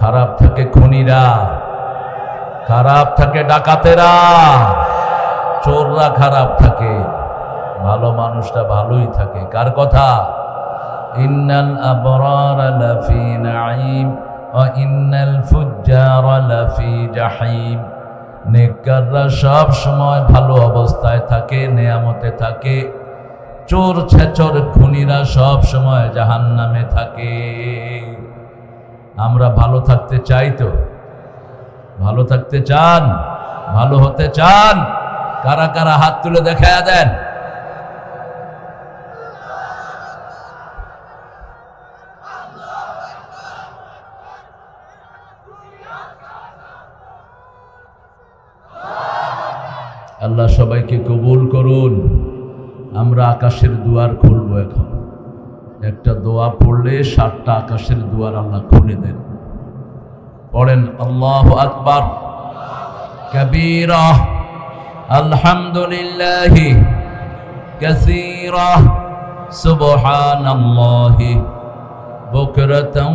খারাপ থাকে খুনিরা, খারাপ থাকে ডাকাতেরা, চোররা খারাপ থাকে, ভালো মানুষটা ভালোই থাকে। কার কথা? ইন্নাল আবরারা লাফি নাঈম ওয়া ইন্নাল ফুজ্জারা লাফি জাহিম। নেককাররা সব সময় ভালো অবস্থায় থাকে, নেয়ামতে থাকে। চোর ছেচর খুনিরা সব সময় জাহান্নামে থাকে। আমরা ভালো থাকতে চাই তো? ভালো থাকতে চান? ভালো হতে চান? কারা কারা হাত তুলে দেখায়া দেন। আল্লাহ সবাইকে কবুল করুন। আমরা আকাশের দুয়ার খুলবো এখন। একটা দোয়া পড়লে 7টা আকাশের দুয়ার আল্লাহ খুলে দেন। পড়েন আল্লাহু আকবার কাবীরা, আলহামদুলিল্লাহি কাসীরা, সুবহানাল্লাহি বুকরাতান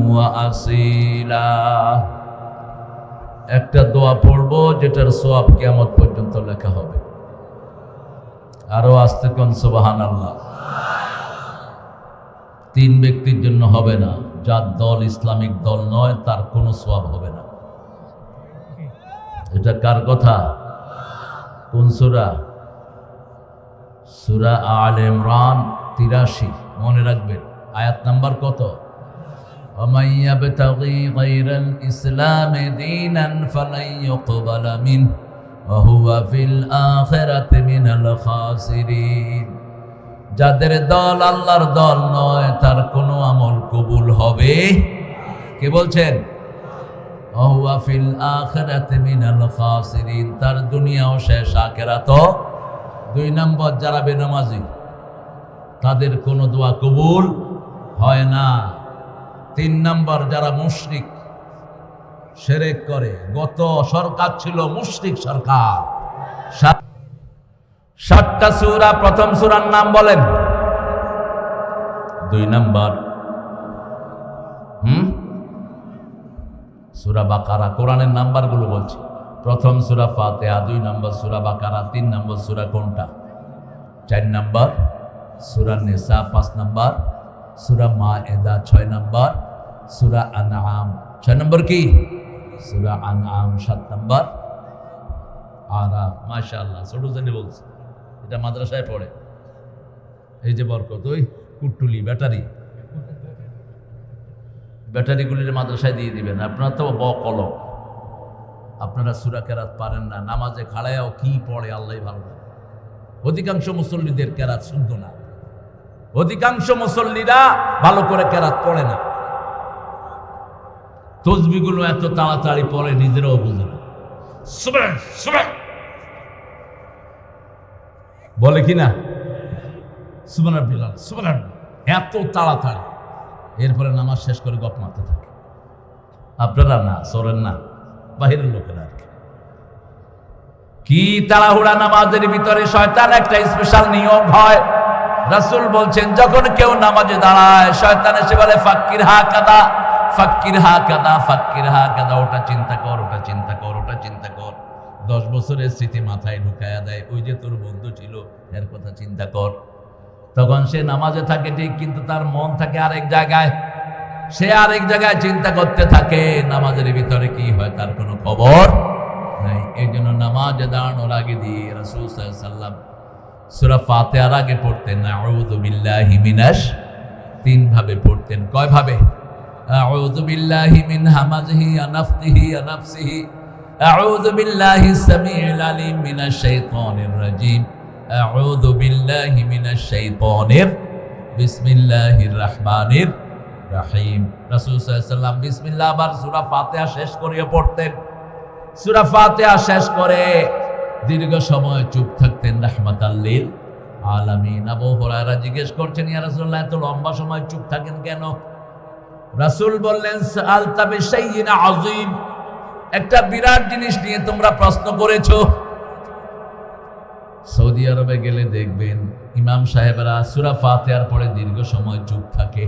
ওয়া আসীলা। একটা দোয়া পড়বো যেটার সওয়াব কিয়ামত পর্যন্ত লেখা হবে। আরো আস্তে কোন সুবহানাল্লাহ। 3 ব্যক্তির জন্য হবে না, যার দল ইসলামিক দল নয় তার কোনো সওয়াব হবে না। এটা কার কথা? কোন সূরা? সূরা আলে ইমরান 83। মনে রাখবেন আয়াত নাম্বার কত? وَمَن يَبْتَغِي غَيْرَ الْإِسْلَامِ دِينًا فَلَن يُقْبَلَ مِنْهُ وَهُوَ فِي الْآخِرَةِ مِنَ الْخَاسِرِينَ। যাদের দল আল্লাহর দল নয় তার কোনো আমল কবুল হবে। কে বলছেন? وَهُوَ فِي الْآخِرَةِ مِنَ الْخَاسِرِينَ। তার দুনিয়াও শেষ, আখিরাতও। 2 নম্বর, যারা বেনামাজি তাদের কোনো দোয়া কবুল হয় না। 3 নম্বর, যারা মুশরিক, শিরক করে। গত সরকার ছিল মুশরিক সরকার। 7টা সূরা, প্রথম সূরার নাম বলেন। 2 নম্বর সূরা বাকারা। কোরআনের নাম্বারগুলো বলছি। প্রথম সূরা ফাতিহা, 2 নম্বর সূরা বাকারা, 3 নম্বর সূরা কোনটা? 4 নম্বর সূরা নিসা, 5 নম্বর সূরা মায়েদা, 6 নম্বর সূরা আনআম। 6 নম্বর কি? সূরা আনআম। 7 নম্বর আরাফ। মাশাআল্লাহ, ছোট ছেলে বলছে, এটা মাদ্রাসায় পড়ে। এই যে বরকত, ওই কুট্টুলি ব্যাটারিগুলির মাদ্রাসায় দিয়ে দিবেন। আপনারা তো কলম, আপনারা সূরা কেরাত পারেন না, নামাজে খাড়ায়ও কি পড়ে আল্লাহ ভালো জানে। অধিকাংশ মুসল্লিদের কেরাত শুদ্ধ না, অধিকাংশ মুসল্লিরা ভালো করে কেরাত পড়ে না। তসবিহগুলো এত তাড়াতাড়ি পড়ে নিজেরাও বুঝে না। বলে কি না? সুবহানাল্লাহ সুবহানাল্লাহ, এত তাড়াতাড়ি। এরপরে নামাজ শেষ করে গপ মারতে থাকে। আপনারা না, সরেন না, বাহিরের লোকেরা আর কি তাড়াহুড়া। নামাজের ভিতরে শয়তান একটা স্পেশাল নিয়ম হয়। রাসূল বলছেন, যখন কেউ নামাজে দাঁড়ায় শয়তান এসে বলে ফাক্কির হা কাদা, ফাক্কির হা কাদা, ফাক্কির হা কাদা। ওটা চিন্তা কর, ওটা চিন্তা কর, ওটা চিন্তা কর। 10 বছরের স্মৃতি মাথায় ঢুকায়া দেয়। ওই যে তোর বন্ধু ছিল, এর কথা চিন্তা কর। তখন সে নামাজে থাকে ঠিক, কিন্তু তার মন থাকে আরেক জায়গায়। সে আরেক জায়গায় চিন্তা করতে থাকে। নামাজের ভিতরে কি হয় তার কোনো খবর নাই। এই জন্য নামাজে দাঁড়ানোর আগে দিয়ে রাসূল সাল্লাল্লাহু আলাইহি ওয়াসাল্লাম সূরা ফাতিহার আগে পড়তেন আউযু বিল্লাহি মিনাশ, 3 ভাবে পড়তেন। কয় ভাবে? আউযু বিল্লাহি মিন হামাজিহি ওয়া নাফথিহি ওয়া নাফসিহি, আউযু বিল্লাহি সামিউল আলিম মিনাশ শাইতানির রাজিম, আউযু বিল্লাহি মিনাশ শাইতানির, বিসমিল্লাহির রহমানির রহিম। রাসূল সাল্লাল্লাহু আলাইহি ওয়াসাল্লাম বিসমিল্লাহ আবার সূরা ফাতিহা শেষ করিয়ে পড়তেন। সূরা ফাতিহা শেষ করে দীর্ঘ সময় চুপ থাকতেন রাহমাতাল লিল আলামিন। আবু হুরায়রা জিজ্ঞেস করছেন, ইয়া রাসূলুল্লাহ, এত লম্বা সময় চুপ থাকেন কেন? রাসূল বললেন, সাআলতা বিশাইইন আযীম, একটা বিরাট জিনিস নিয়ে তোমরা প্রশ্ন করেছো। সৌদি আরবে গেলে দেখবেন ইমাম সাহেবরা সূরা ফাতিহার পরে দীর্ঘ সময় চুপ থাকে।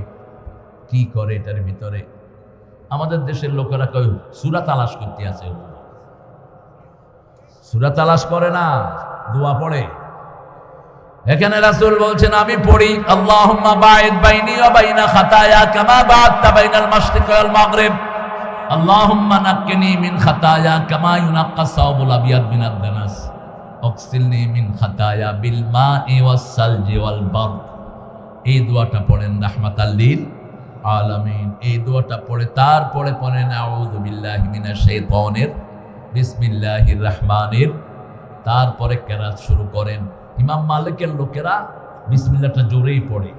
কি করে এটার ভিতরে? আমাদের দেশের লোকেরা কয় সূরা তালাশ করতে আছে, সূরা তালাশ করে না, দোয়া পড়ে। এখানে রাসূল বলছেন আমি পড়ি আল্লাহুম্মা বাঈদ বাইনি ওয়া বাইনা খাতায়া কামা বা'আদতা বাইনাল মাশরিকি ওয়াল মাগরিব, আল্লাহুম্মা নাক্কিনি মিন খাতায়া কামা ইউনাক্কাস সাওবুল আবিয়াদ মিনাদ দানাস, ওয়াগসিলনি মিন খাতায়া বিল মা'i ওয়াস সালজি ওয়াল বারদ। এই দোয়াটা পড়েন রাহমাতাল লিল আলামিন। এই দোয়াটা পড়ে তারপরে পড়েন আউযু বিল্লাহি মিনাশ শাইতানির বিসমিল্লাহির রহমানির, তারপরে কেরাত শুরু করেন। ইমাম মালিকের লোকেরা বিসমিল্লাহটা জোরেই পড়ে,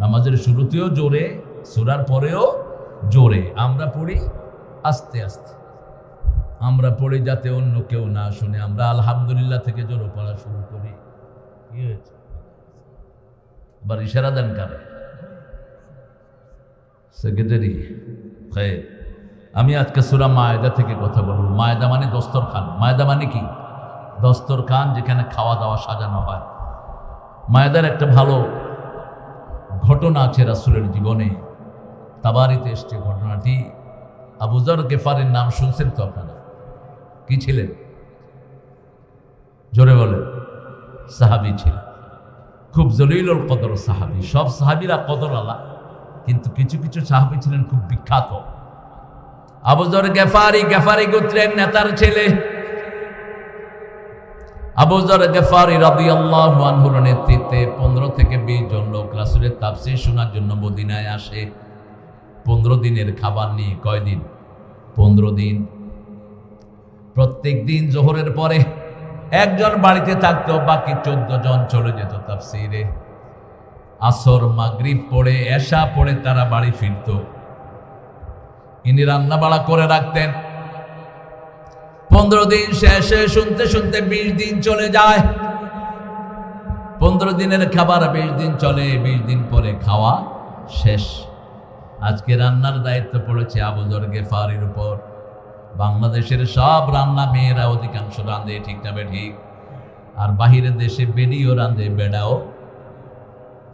নামাজের শুরুতেও জোরে, সূরার পরেও জোরে। আমরা পড়ি আস্তে আস্তে, আমরা পড়ি যাতে অন্য কেউ না শুনে। আমরা আলহামদুলিল্লাহ থেকে জোরে পড়া শুরু করি। কি হয়েছে? আবার ইশারা দেন কারে? সেক্রেটারি খায়ের। আমি আজকে সূরা মায়েদা থেকে কথা বলবো। মায়েদা মানে দস্তরখান। মায়েদা মানে কি? দস্তরখান, যেখানে খাওয়া দাওয়া সাজানো হয়। মায়েদার একটা ভালো ঘটনা আছে রাসূলের জীবনে, তাবারিতে এসছে ঘটনাটি। আবু যর গেফারির নাম শুনছেন তো আপনারা? কি ছিলেন? জোরে বলেন। সাহাবী ছিলেন, খুব জলিলুল কদর সাহাবী। সব সাহাবীরা কদর আলা, কিন্তু কিছু কিছু সাহাবী ছিলেন খুব বিখ্যাত। আবু যর গেফারি, গেফারি গোত্রের নেতার ছেলে। আবু যর গেফারি রাদিয়াল্লাহু আনহুর নেতৃত্বে 15 থেকে 20 জন লোক রাসূলের তাফসীর শোনার জন্য মদিনায় আসে। 15 দিনের খাবার নিয়ে। কয়দিন? 15 দিন। প্রত্যেক দিন জোহরের পরে একজন বাড়িতে থাকতো, বাকি 14 জন চলে যেত তাফসীরে। আসর, মাগরিব পড়ে, এশা পড়ে তারা বাড়ি ফিরত। ইনি রান্না বাড়া করে রাখতেন। 15 দিন শেষে শুনতে শুনতে 20 দিন চলে যায়। 15 দিনের খাবার 20 দিন চলে, 20 দিন পরে খাওয়া শেষ। আজকে রান্নার দায়িত্ব পড়েছে আবু যর গেফারির উপর। বাংলাদেশের সব রান্না মেয়েরা অধিকাংশ রাঁধে, ঠিক না ঠিক? আর বাহিরের দেশে বেডিও রাঁধে, বেডাও।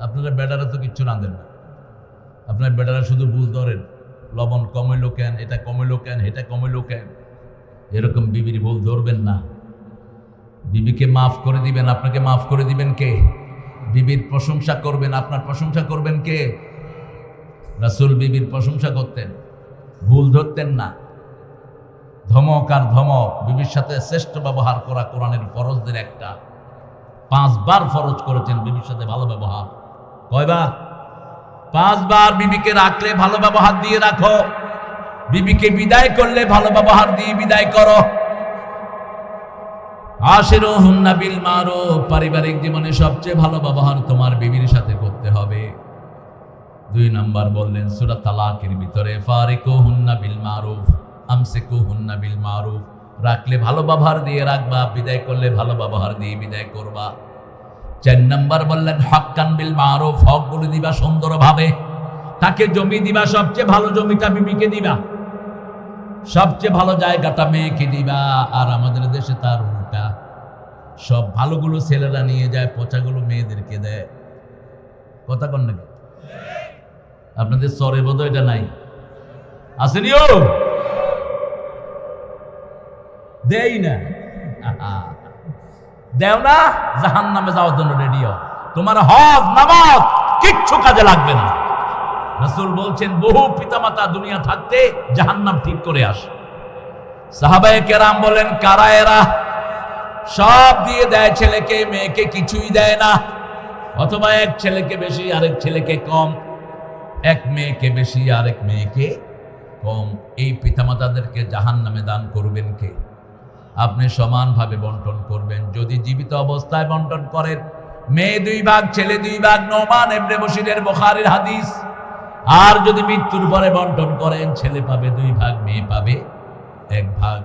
আপনারা বেডারা তো কিচ্ছু রাঁধেন না। আপনার বেডারা শুধু ভুল ধরেন, লবণ কমিল কেন, এটা কমিল কেন, এটা কমিল কেন। এরকম বিবির ভুল ধরবেন না। বিবিকে মাফ করে দিবেন, আপনাকে মাফ করে দিবেন কে? বিবির প্রশংসা করবেন, আপনার প্রশংসা করবেন কে? রাসূল বিবির প্রশংসা করতেন, ভুল ধরতেন না। ধমক আর ধমক। বিবির সাথে শ্রেষ্ঠ ব্যবহার করা কোরআনের ফরজদের একটা। 5 বার ফরজ করেছেন বিবির সাথে ভালো ব্যবহার। কয়বার? 5 বার। বিবিকে রাখলে ভালো ব্যবহার দিয়ে রাখো, বিবিকে বিদায় করলে ভালো ব্যবহার দিয়ে বিদায় করো। আশিরুহুন্না বিল মারুফ। পারিবারিক জীবনে সবচেয়ে ভালো ব্যবহার তোমার বিবির সাথে করতে হবে। 2 নাম্বার বললেন সূরা তালাকের ভিতরে, ফারিকুহুন্না বিল মারুফ আমসিকুহুন্না বিল মারুফ। রাখলে ভালো ব্যবহার দিয়ে রাখবা, বিদায় করলে ভালো ব্যবহার দিয়ে বিদায় করবা। 4 নাম্বার বললেন হাক্কান বিল মারুফ। হকগুলো দিবা সুন্দরভাবে। তাকে জমি দিবা, সবচেয়ে ভালো জমিটা বিবিকে দিবা, সবচেয়ে ভালো জায়গাটা মেয়েকে দিবা। আর আমাদের দেশে তার উল্টা, সব ভালোগুলো ছেলেরা নিয়ে যায়, পচাগুলো মেয়েদেরকে দেয়। কথা কন নাকি? আপনাদের সরে বোধ এটা নাই, আসেনিও দেই না। দেও না, জাহান্নামে যাওয়ার জন্য রেডি হও। তোমার হক নামাজ কিচ্ছু কাজে লাগবে না। রাসূল বলছেন বহু পিতামাতা দুনিয়া থাকতে জাহান্নাম ঠিক করে আসে। সাহাবায়ে কেরাম বলেন কারা এরা? সব দিয়ে দেয় ছেলেকে, মেয়েকে কিছুই দেয় না। অথবা এক ছেলেকে বেশি, আরেক ছেলেকে কম। এক মেয়েকে বেশি, আরেক মেয়েকে কম। এই পিতামাতাদেরকে জাহান্নামে দান করবেন কে? আপনি সমানভাবে বন্টন করবেন। যদি জীবিত অবস্থায় বন্টন করেন, মেয়ে 2 ভাগ, ছেলে 2 ভাগ, নোমান ইবনে বশিরের বুখারীর হাদিস। আর যদি মৃত্যুর পরে বন্টন করেন, ছেলে পাবে 2 ভাগ, মেয়ে পাবে 1 ভাগ।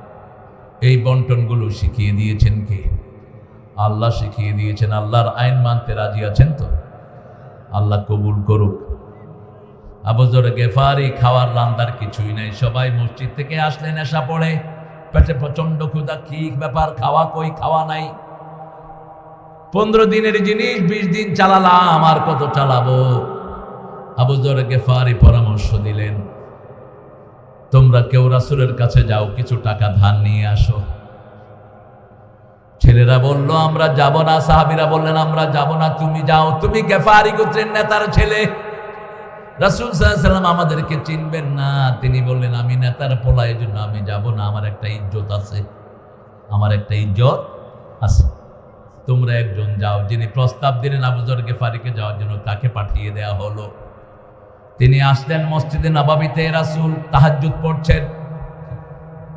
এই বন্টনগুলো শিখিয়ে দিয়েছেন কে? আল্লাহ শিখিয়ে দিয়েছেন। আল্লাহর আইন মানতে রাজি আছেন তো? আল্লাহ কবুল করুক। আবু যর গেফারি খাওয়ার রান্দার কিছুই নাই। সবাই মসজিদ থেকে আসলেন, নেশা পড়ে, পেটে প্রচন্ড ক্ষুধা। কি ব্যাপার? খাওয়া কই? খাওয়া নাই। 15 দিনের জিনিস 20 দিন চালালাম, আর কত চালাবো? আবু যর গেফারি পরামর্শ দিলেন, তোমরা কেউ রাসূলের কাছে যাও, কিছু টাকা ধার নিয়ে আসো। ছেলেরা বলল আমরা যাব না, সাহাবীরা বললেন আমরা যাব না, তুমি যাও, তুমি গেফারি গোত্রের নেতার ছেলে, রাসূল সাল্লাল্লাহু আলাইহি ওয়াসাল্লাম আমাদেরকে চিনবেন না। তিনি বললেন আমি নেতার পোলা, এই জন্য আমি যাব না, আমার একটা ইজ্জত আছে, আমার একটা ইজ্জত আছে। তোমরা একজন যাও। যিনি প্রস্তাব দিলেন আবু যর গেফারিকে যাওয়ার জন্য, তাকে পাঠিয়ে দেয়া হলো। তিনি আসলেন মসজিদে নববীতে, রাসূল তাহাজ্জুদ পড়ছেন,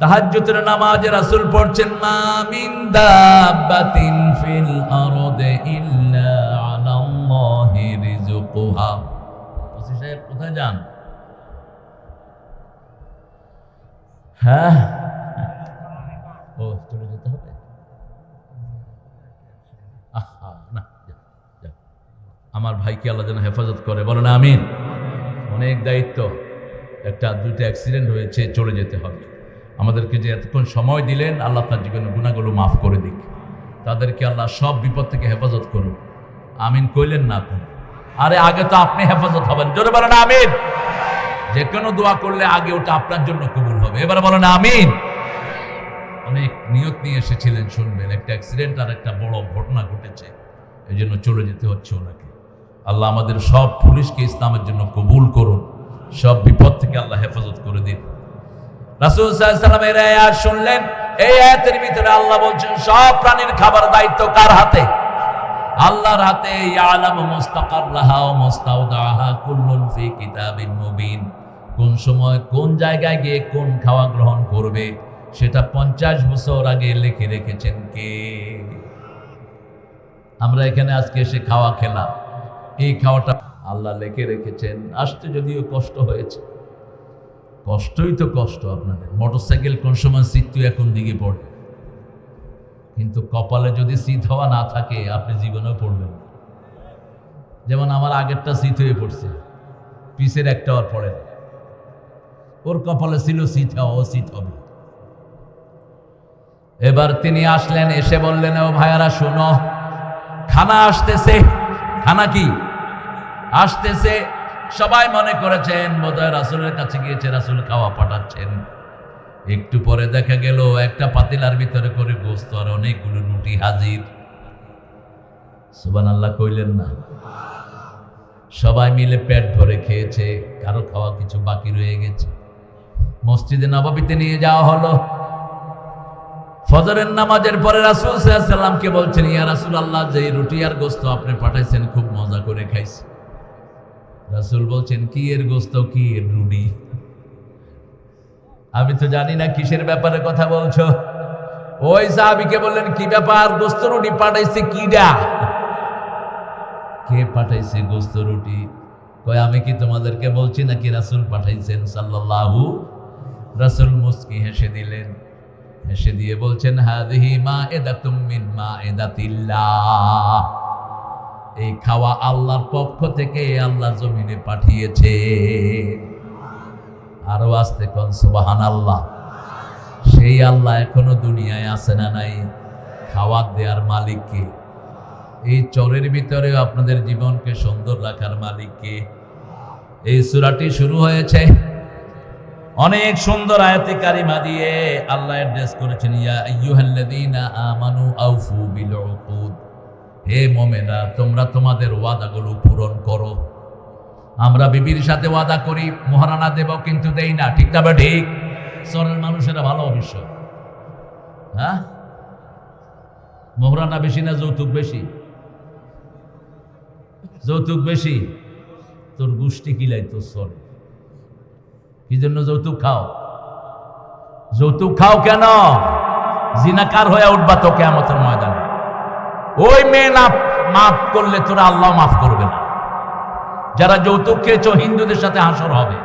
তাহাজ্জুদের নামাজে রাসূল পড়ছেন মা মিন দাব্বাতিন ফিল আরদি ইল্লা আলাল্লাহি রিজকুহা। ওসি সাহেব কোথায় যান? হ্যাঁ, ও চলে যেতে হবে। না, আমার ভাইকে আল্লাহ যেন হেফাজত করে, বলো না আমিন। অনেক দায়িত্ব, একটা দুইটা অ্যাক্সিডেন্ট হয়েছে, চলে যেতে হবে। আমাদেরকে যে এতক্ষণ সময় দিলেন, আল্লাহ তার জীবনের গুনাহগুলো মাফ করে দিক, তাদেরকে আল্লাহ সব বিপদ থেকে হেফাজত করুন। আমিন কইলেন না আপনি? আরে আগে তো আপনি হেফাজত হবেন, জোরে বলেন আমিন। যে কোনো দোয়া করলে আগে ওটা আপনার জন্য কবুল হবে। এবার বলেন আমিন। অনেক নিয়ত নিয়ে এসেছিলেন, শুনবেন। একটা অ্যাক্সিডেন্ট আর একটা বড় ঘটনা ঘটেছে, এই জন্য চলে যেতে হচ্ছে ওনাকে। আল্লাহ আমাদের সব পুলিশকে ইসলামের জন্য কবুল করুন, সব বিপদ থেকে আল্লাহ হেফাজত করে দিন। রাসূল সাল্লাল্লাহু আলাইহি ওয়াসাল্লাম এর আয়াত শুনলেন। এই আয়াতের ভিতরে আল্লাহ বলছেন সব প্রাণীর খাবার দায়িত্ব কার হাতে? আল্লাহর হাতে। ইয়ালামু মুস্তাকাররাহা ওয়া মুস্তাওদাহা কুল্লুন ফি কিতাবিন মুবিন। কোন সময় কোন জায়গায় গিয়ে কোন খাওয়া গ্রহণ করবে সেটা 50 বছর আগে লিখে রেখেছেন কে? আমরা এখানে আজকে এসে খাওয়া খেলাম, এই খাওয়াটা আল্লাহ লিখে রেখেছেন। আসতে যদিও কষ্ট হয়েছে, কষ্টই তো কষ্ট। আপনাদের মোটরসাইকেল কোন সময় সিট তো এখন দিকে পড়ে, কিন্তু কপালে যদি সিট হওয়া না থাকে আপনি জীবনেও পড়বেন না। যেমন আমার আগেরটা সিট হয়ে পড়ছে, পিছের একটা আর পড়ে। ওর কপালে ছিল সিট হওয়া, ও সিট হবে। এবার তিনি আসলেন, এসে বললেন ও ভাইয়ারা শোনো, খানা আসতেছে। খানা কি আসতেছে? সবাই মনে করেছেন বোধহয় রাসূলের কাছে গিয়েছে, রাসূল খাওয়া পাঠাচ্ছেন। একটু পরে দেখা গেল একটা পাতিলার ভিতরে করে গোস্ত আর অনেকগুলো রুটি হাজির। সুবহানাল্লাহ কইলেন না? সবাই মিলে পেট ভরে খেয়েছে, কারো খাওয়া কিছু বাকি রয়ে গেছে। মসজিদে নববীতে নিয়ে যাওয়া হলো। ফজরের নামাজের পরে রাসূল সাল্লাল্লাহু আলাইহি ওয়াসাল্লামকে বলছেন ইয়া রাসূলুল্লাহ, যে রুটি আর গোস্ত আপনি পাঠাইছেন খুব মজা করে খাইছি। রাসূল বলছেন কি এর গোস্ত, কি এর রুটি? আমি তো জানি না কিসের ব্যাপারে কথা বলছো। ওই সাহাবীকে বললেন কি ব্যাপার, গোস্ত রুটি পাঠাইছে কিডা? কে পাঠাইছে গোস্ত রুটি? কয় আমি কি তোমাদেরকে বলছি নাকি রাসূল পাঠাইছেন সাল্লাল্লাহু। রাসূল মুস্কি হেসে দিলেন, হেসে দিয়ে বলছেন হাযিহি মা'iদাতুম মিন মা'iদাতিল্লাহ। এই খাওয়া আল্লাহর পক্ষ থেকে আল্লাহ জমিনে পাঠিয়েছে। আরো আস্তে কোন সুবহানাল্লাহ। সেই আল্লাহ এখনো দুনিয়ায় আছে না নাই? খাওয়ার দেওয়ার মালিক কে? এই চরের ভিতরে আপনাদের জীবনকে সুন্দর রাখার মালিক কে? এই সূরাটি শুরু হয়েছে অনেক সুন্দর আয়াতে কারিমা দিয়ে। আল্লাহ অ্যাড্রেস করেছেন ইয়া আইয়ুহাল্লাযীনা আমানু আউফু বিল উকুদ। হে মুমিনরা, তোমরা তোমাদের ওয়াদাগুলো পূরণ করো। আমরা বিবির সাথে ওয়াদা করি মহারানা দেব, কিন্তু দেই না, ঠিক না? ঠিক। চরের মানুষেরা ভালো অবশ্য। হ্যাঁ, মহারানা বেশি না যৌতুক বেশি? যৌতুক বেশি। তোর গোষ্ঠী কিলাই তোর চরে, কি জন্য যৌতুক খাও? যৌতুক খাও কেন? জিনাকার হয়ে উঠবা তো কিয়ামতের ময়দানে। ওই মেয়ে না মাফ করলে তোরা আল্লাহ মাফ করবে না। যারা যৌতুক খেয়েছ হিন্দুদের সাথে হাসর হবে।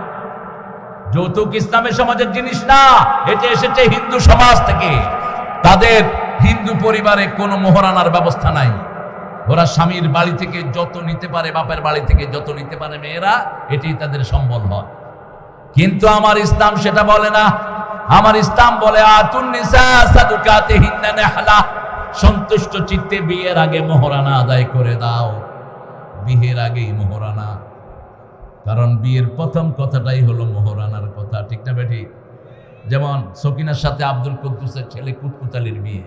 যৌতুক ইসলামের সমাজের জিনিস না, এটা এসেছে হিন্দু সমাজ থেকে। তাদের হিন্দু পরিবারে কোনো মোহরানার ব্যবস্থা নাই। ওরা স্বামীর বাড়ি থেকে যত নিতে পারে, বাপের বাড়ি থেকে যত নিতে পারে মেয়েরা, এটাই তাদের সম্বল হয়। কিন্তু আমার ইসলাম সেটা বলে না। আমার ইসলাম বলে আতুন নিসা সাদুকাতিহিন্না নিহলা। সন্তুষ্ট চিত্তে বিয়ের আগে মোহরানা আদায় করে দাও। বিয়ের আগেই মোহরানা, কারণ বিয়ের প্রথম কথাটাই হলো মোহরানার কথা, ঠিক না বেঠিক? যেমন সকিনার সাথে আব্দুল কুদ্দুসের ছেলে কুতকুতালির বিয়ে।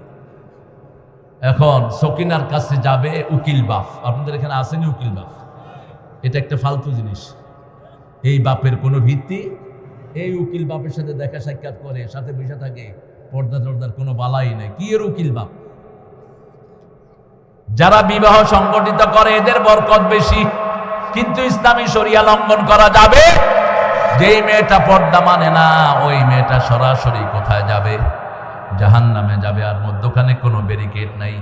এখন সকিনার কাছে যাবে উকিল বাপ। আপনাদের এখানে আসেনি উকিল বাপ? এটা একটা ফালতু জিনিস। এই বাপের কোনো ভিত্তি, এই উকিল বাপের সাথে দেখা সাক্ষাৎ করে, সাথে বসে থাকে, পর্দা টর্দার কোনো বালাই নেই। কি এর উকিল বাপ? যারা বিবাহ সংগঠিত করে এদের বরকত বেশি, কিন্তু ইসলামী শরিয়া লঙ্ঘন করা যাবে। যেই মেয়েটা পর্দা মানে না, ওই মেয়েটা সরাসরি কোথায় যাবে? জাহান্নামে যাবে। আর মধ্যখানে কোনো ব্যারিকেড নাই।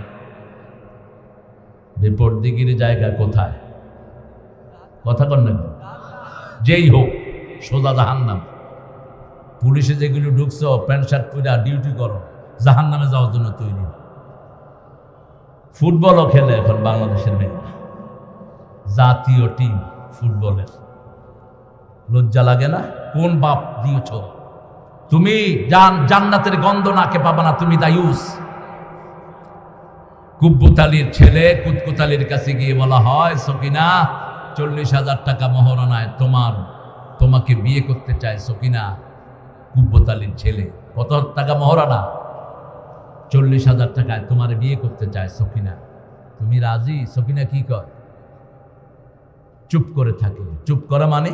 বেপরদিগির জায়গা কোথায়? কথা কন না? যেই হোক সোজা জাহান্নাম। পুলিশে যেগুলো ঢুকছো প্যান্ট শার্ট পরে ডিউটি করো, জাহান্নামে যাওয়ার জন্য তৈরি। ফুটবলও খেলে এখন বাংলাদেশের মেয়েরা, জাতীয় টিম ফুটবলের। লজ্জা লাগে না? কোন বাপ দিয়েছ তুমি? জান্নাতের গন্ধ নাকে পাবা না, তুমি দায়ুস। কুব্বুতালির ছেলে কুতকুতালির কাছে গিয়ে বলা হয়, সকিনা 40,000 টাকা মহরানায় তোমাকে বিয়ে করতে চায় সকিনা। কুব্বুতালির ছেলে, কত টাকা মহরানা? 40,000 টাকায় তোমার বিয়ে করতে চায় সকিনা। তুমি রাজি? সকিনা কি কয়? চুপ করে থাকে। চুপ করা মানে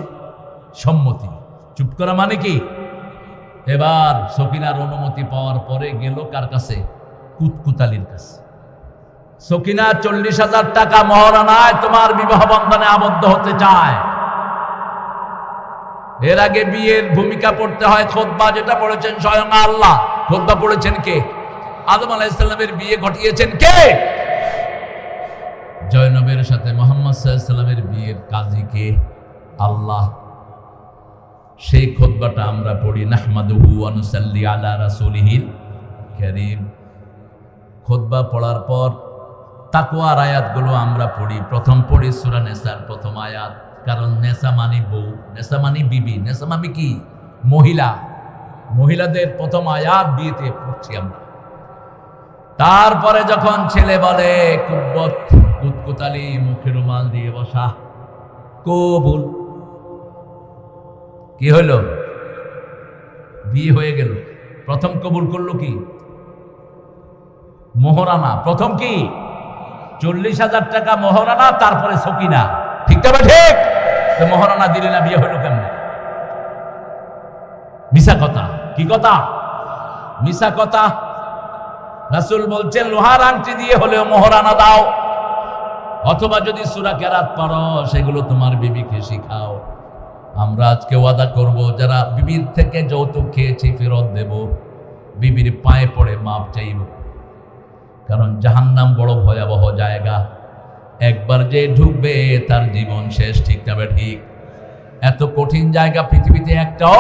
সম্মতি। চুপ করা মানে কি? এবার সকিনার অনুমতি পাওয়ার পরে গেল কার কাছে? কুতকুতালির কাছে। সকিনা 40,000 টাকা মহরানায় তোমার বিবাহ বন্ধনে আবদ্ধ হতে চায়। এর আগে বিয়ের ভূমিকা পড়তে হয় খুতবা, যেটা পড়েছেন স্বয়ং আল্লাহ। খুতবা পড়েছেন কে? আদম আলাইহিস সালামের বিয়ে ঘটিয়েছেন কে? জয়নবের সাথে মুহাম্মদ সাল্লাল্লাহু আলাইহি সাল্লামের বিয়ের কাজী কে? আল্লাহ। সেই খুতবাটা আমরা পড়ি, নাহমাদুহু ওয়া নুসাল্লি আলা রাসূলিহিল কারীম। খুতবা পড়ার পর তাকওয়ার আয়াতগুলো আমরা পড়ি। প্রথম পড়ি সূরা নেসার প্রথম আয়াত, কারণ নেসা মানে বউ, নেসা মানে বিবি, নেসা মানে কি? মহিলা। মহিলাদের প্রথম আয়াত বিয়েতে পড়ছি আমরা। তারপরে যখন ছেলে বলে কুতকুতালি মুখে রুমাল দিয়ে বসা, কবুল। কি হইল? বিয়ে হয়ে গেল। প্রথম কবুল করলো কি? মহরানা। প্রথম কি? 40,000 টাকা মহরানা, তারপরে সকিনা। ঠিক তবে ঠিক? মহরানা দিলে না, বিয়ে হইল কেমন? মিশা কথা। কি কথা? মিশা কথা। রাসূল বলছেন লোহার আংটি দিয়ে হলেও মহরানা দাও, অথবা যদি সূরা কেরাত পড়ো সেগুলো তোমার বিবিকে শিখাও। আমরা আজকে ওয়াদা করব, যারা বিবির থেকে যৌতুক খেয়েছি ফেরত দেব, বিবির পায়ে পড়ে মাপ চাইব। কারণ জাহান্নাম বড় ভয়াবহ জায়গা। একবার যে ঢুকবে তার জীবন শেষ। ঠিক না ঠিক? এত কঠিন জায়গা পৃথিবীতে একটাও।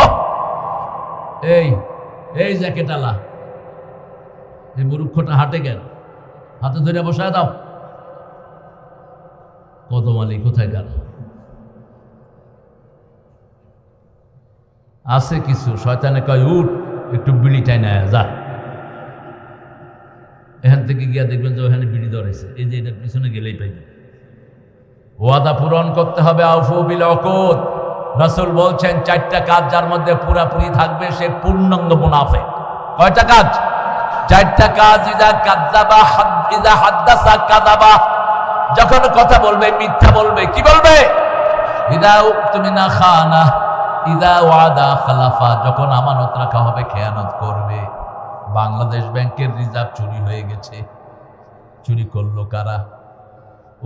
এই জ্যাকেটালা, এই মূর্খটা হাঁটে কেন? হাতে ধরে বসায় দাও। কদম আলী কোথায় গেল? আছে কিছু শয়তানে কয় উঠ, একটু বিড়ি টাই না যা। এখান থেকে গিয়া দেখবেন যে ওখানে বিড়ি ধরেছে। এই যে এটার পিছনে গেলেই পাইবেন। ওয়াদা পূরণ করতে হবে। আউফু বিল উকুদ। রাসূল বলছেন 4টা কাজ যার মধ্যে পুরাপুরি থাকবে সে পূর্ণাঙ্গ মুনাফিক। কয়টা কাজ? 4টা কাজ। ইযা হাদ্দাসা কাযাবা, যখন কথা বলবে মিথ্যা বলবে। কি বলবে? ইযা উকতুমিনা খানা, ইযা ওয়াদা খালাফা, যখন আমানত রাখা হবে খেয়ানত করবে। বাংলাদেশ ব্যাংকের রিজার্ভ চুরি হয়ে গেছে। চুরি করলো কারা?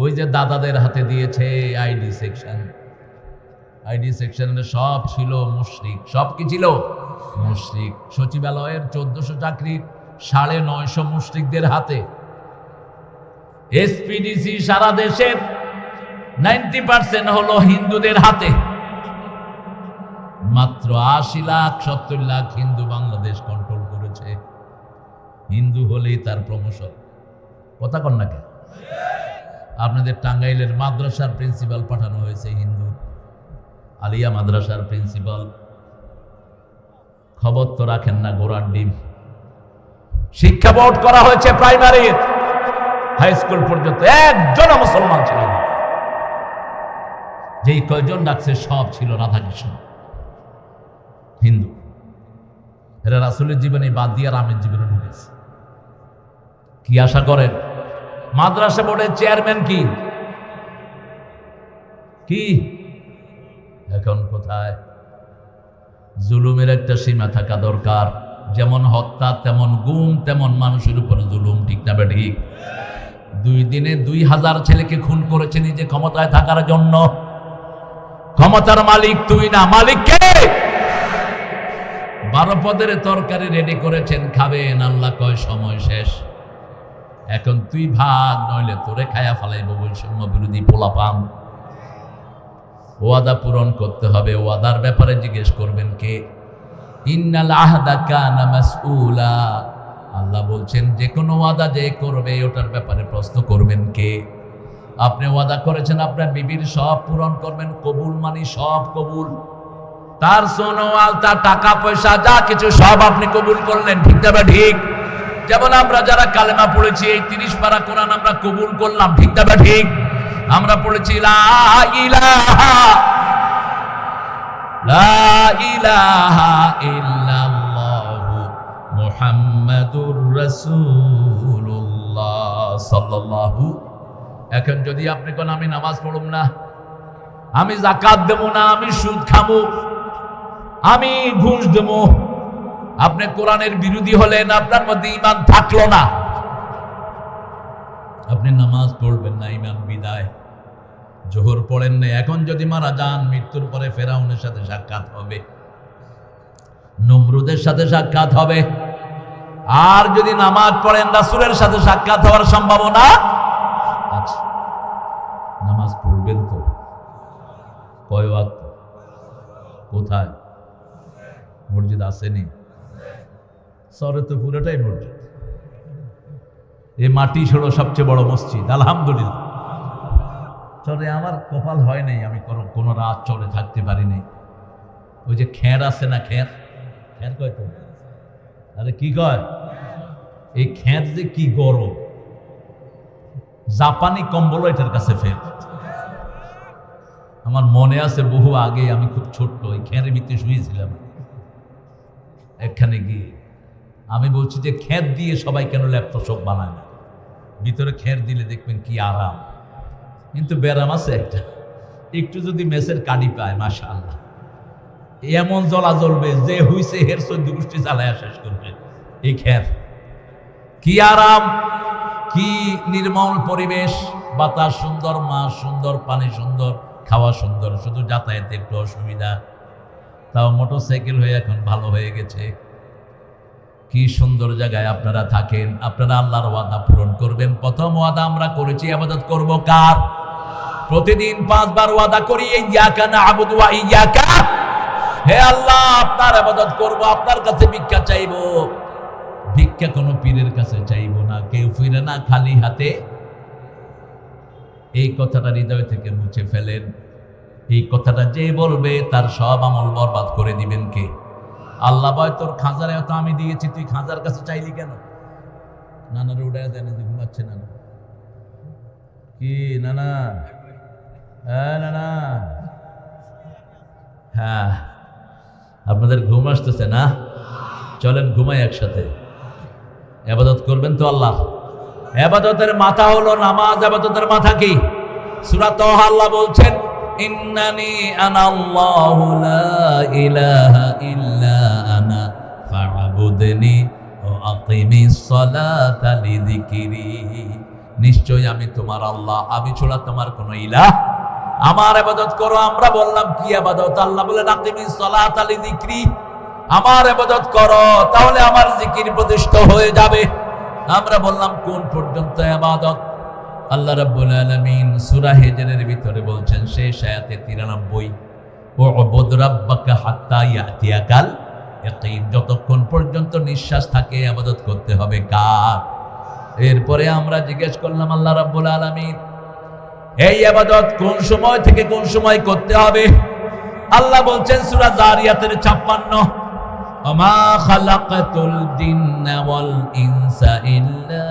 ওই যে দাদাদের হাতে দিয়েছে আইডি সেকশন। আইডি সেকশনে সব ছিল মুশরিক। সব কি ছিল? মুশরিক। সচিবালয়ের 1400 চাকরির 950 মুশরিকদের হাতে। এসপিডিসি সারা দেশের 90% হলো হিন্দুদের হাতে। মাত্র 80 লাখ 70 লাখ হিন্দু বাংলাদেশ কন্ট্রোল করেছে। হিন্দু হলেই তার প্রমোশন। কথা কন না কেন? আপনাদের টাঙ্গাইলের মাদ্রাসার প্রিন্সিপাল পাঠানো হয়েছে হিন্দু, আলিয়া মাদ্রাসার প্রিন্সিপাল। খবর তো রাখেন না, গোড়ার ডিম। শিক্ষা বোর্ড করা হয়েছে প্রাইমারি হাই স্কুল পর্যন্ত, একজনও মুসলমান ছিল না। যেই কয়জন ডাকছে সব ছিল রাধাকৃষ্ণ, হিন্দু। এরা রাসূলের জীবনে বাদ দিয়ে রামের জীবনে ঢুকেছে। কি আশা করেন? মাদ্রাসা বোর্ডের চেয়ারম্যান কি এখন কোথায়? জুলুমের একটা সীমা থাকা দরকার। যেমন হত্যা, তেমন গুম, তেমন মানুষের উপরে জুলুম। ঠিক না ঠিক? 2 দিনে 2000 ছেলেকে খুন করেছে নিজে ক্ষমতায় থাকার জন্য। ক্ষমতার মালিক তুই না, মালিক কে? 12 পদের তরকারি রেডি করেছেন, খাবেন, আল্লাহ কয় সময় শেষ। এখন তুই ভাগ, নইলে তোরে খায়া ফেলাইব বৈষম্য বিরোধী পোলাপান। ওয়াদা পূরণ করতে হবে। ওয়াদার ব্যাপারে জিজ্ঞেস করবেন কে? ইন্নাল আহদা কানা মাসউলা। আল্লাহ বলছেন যে কোনো ওয়াদা যে করবে ওটার ব্যাপারে প্রশ্ন করবেন কে? আপনি ওয়াদা করেছেন আপনার বিবির সব পূরণ করবেন, কবুল মানি সব কবুল। তার সোনোয়াল, তার টাকা পয়সা যা কিছু সব আপনি কবুল করলেন। ঠিক না ঠিক? যেমন আমরা যারা কালেমা পড়েছি, এই 30 পারা কোরআন আমরা কবুল করলাম। ঠিক না ঠিক? আমরা পড়েছি লা ইলাহা ইল্লাল্লাহু মুহাম্মাদুর রাসূলুল্লাহ সাল্লাল্লাহু। এখন যদি আপনি কোন আমি নামাজ পড়ব না, আমি যাকাত দেব না, আমি সুদ খাবো, আমি ঘুষ দেব, আপনি কোরআনের বিরোধী হলেন, আপনার মধ্যে ঈমান থাকলো না। আপনি নামাজ পড়বেন না, ঈমান বিদায়। জোহর পড়েন না, এখন যদি মারা যান মৃত্যুর পরে ফেরাউনের সাথে সাক্ষাৎ হবে, নমরুদের সাথে সাক্ষাৎ হবে। আর যদি নামাজ পড়েন রাসূলের সাথে সাক্ষাৎ হওয়ার সম্ভাবনা আছে। নামাজ পড়বেন তো? কয় ওয়াক্ত? কোথায়? মসজিদ আসেনি? শহরে তো পুরোটাই মসজিদ। এই মাটি ছিল সবচেয়ে বড় মসজিদ, আলহামদুলিল্লাহ। চরে আমার কপাল হয় নাই, আমি কোনো রাত চরে থাকতে পারি নাই। ওই যে খের আছে না, খের কয় তো, আরে কি কয়, এই খের যে কি গরম, জাপানি কম্বল এটার কাছে ফের। আমার মনে আছে বহু আগে, আমি খুব ছোট্ট, ওই খেরের ভিতরে শুয়েছিলাম। এখানে গিয়ে আমি বলছি যে খের দিয়ে সবাই কেন ল্যাপটপ বানায় না? ভিতরে খের দিলে দেখবেন কি আরাম। কিন্তু ব্যারাম আছে একটা, একটু যদি মেসের কাডি পায়, মাশাআল্লাহ, এমন জ্বলা জ্বলবে যে হইছে হের 14 গোষ্ঠী জ্বালায়া শেষ করবে। এই খের কি আরাম, কি নির্মল পরিবেশ, বাতাস সুন্দর, মাছ সুন্দর, পানি সুন্দর, খাওয়া সুন্দর, শুধু যাতায়াতে একটু অসুবিধা। তাও মোটরসাইকেল হয়ে এখন ভালো হয়ে গেছে। কি সুন্দর জায়গায় আপনারা থাকেন। আপনারা আল্লাহর ওয়াদা পূরণ করবেন। প্রথম ওয়াদা আমরা করেছি, ইবাদত করব কার? প্রতিদিন 5 বার ওয়াদা করি, ইয়্যাকা না'বুদু ওয়া ইয়্যাকা, হে আল্লাহ আপনার ইবাদত করব, আপনার কাছে ভিক্ষা চাইব। ভিক্ষা কোনো পীরের কাছে চাইব না, কেউ ফিরে না খালি হাতে। এই কথাটা হৃদয় থেকে মুছে ফেলেন। এই কথাটা যে বলবে তার সব আমল বরবাদ করে দিবেন কে? আল্লাহ বয় তোর খাজারে তো আমি দিয়েছি, তুই খাজার কাছে চাইলি কেন? নানারে উড়াই দেন, ঘুমাচ্ছে নানা। কি নানা? হ্যাঁ নানা, হ্যাঁ আপনাদের ঘুম আসতেছে না? চলেন ঘুমাই একসাথে। ইবাদত করবেন তো আল্লাহ। ইবাদতের মাথা হলো নামাজ। ইবাদতের মাথা কি? সূরা তাহা আল্লাহ বলছেন, ইন্নানি আনাল্লাহু লা ইলাহা ইল্লা আনা ফা'বুদনি ওয়া আকিমিস সালাতা লিযিকরি। নিশ্চয় আমি তোমার আল্লাহ, আমি ছাড়া তোমার কোনো ইলাহ, আমার ইবাদত করো। আমরা বললাম কি ইবাদত? আল্লাহ বলেন আকিমিস সালাতা লিযিকরি, আমার ইবাদত করো, তাহলে আমার জিকির প্রতিষ্ঠিত হয়ে যাবে। আমরা বললাম কোন পর্যন্ত ইবাদত? আল্লাহ রাব্বুল আলামিন সূরা হিজরের ভিতরে বলছেন, শেষ আয়াতে 93, ওয়াবুদ রাব্বাকা হাত্তা ইয়াতিয়াকাল ইয়াকিন, যতক্ষণ পর্যন্ত নিঃশ্বাস থাকে ইবাদত করতে হবে কার? এরপরে আমরা জিজ্ঞেস করলাম আল্লাহ রাব্বুল আলামিন এই ইবাদত কোন সময় থেকে কোন সময় করতে হবে? আল্লাহ বলছেন সূরা জারিয়াতের 56, ওমা খালাকাতুল জিন্না ওয়াল ইনসা ইল্লা